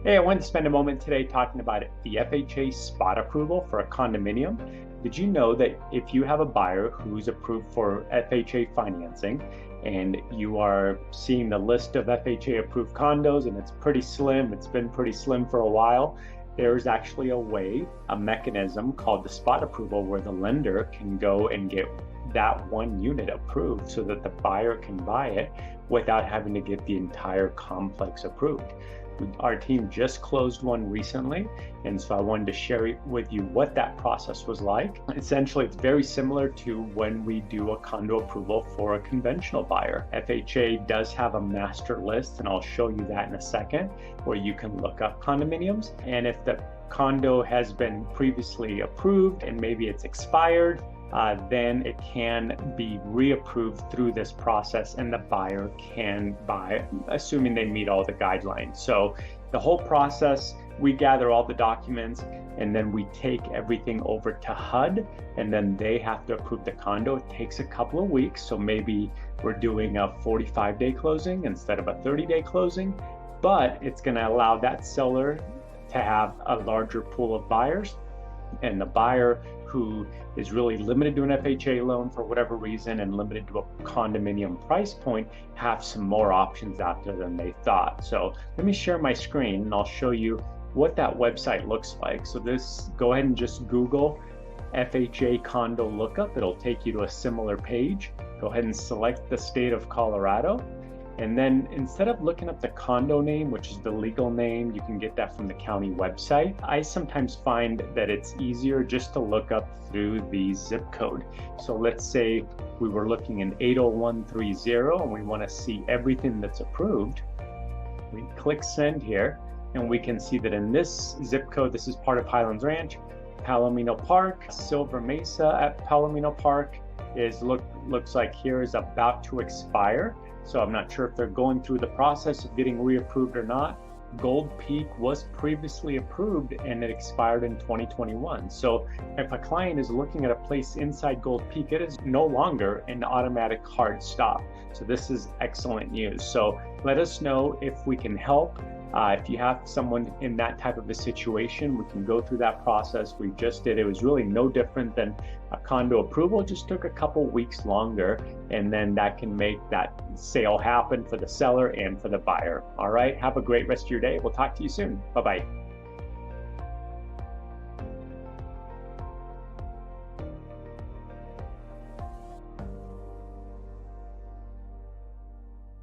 Hey, I wanted to spend a moment today talking about the FHA spot approval for a condominium. Did you know that if you have a buyer who's approved for FHA financing and you are seeing the list of FHA approved condos and it's pretty slim, it's been pretty slim for a while, there's actually a way, a mechanism called the spot approval where the lender can go and get that one unit approved so that the buyer can buy it without having to get the entire complex approved. Our team just closed one recently, and so I wanted to share with you what that process was like. Essentially, it's very similar to when we do a condo approval for a conventional buyer. FHA does have a master list, and I'll show you that in a second, where you can look up condominiums. And if the condo has been previously approved and maybe it's expired, then it can be reapproved through this process and the buyer can buy, assuming they meet all the guidelines. So the whole process, we gather all the documents and then we take everything over to HUD and then they have to approve the condo. It takes a couple of weeks. So maybe we're doing a 45-day closing instead of a 30-day closing, but it's going to allow that seller to have a larger pool of buyers, and the buyer who is really limited to an FHA loan for whatever reason and limited to a condominium price point have some more options out there than they thought. So let me share my screen and I'll show you what that website looks like. So go ahead and just Google FHA Condo Lookup. It'll take you to a similar page. Go ahead and select the state of Colorado. And then instead of looking up the condo name, which is the legal name, you can get that from the county website. I sometimes find that it's easier just to look up through the zip code. So let's say we were looking in 80130 and we want to see everything that's approved. We click send here and we can see that in this zip code, this is part of Highlands Ranch, Palomino Park, Silver Mesa at Palomino Park looks like here is about to expire. So I'm not sure if they're going through the process of getting reapproved or not. Gold Peak was previously approved and it expired in 2021. So if a client is looking at a place inside Gold Peak, it is no longer an automatic hard stop. So this is excellent news. So let us know if we can help. If you have someone in that type of a situation, we can go through that process. We just did. It was really no different than a condo approval. It just took a couple weeks longer, and then that can make that sale happen for the seller and for the buyer. All right. Have a great rest of your day. We'll talk to you soon. Bye-bye.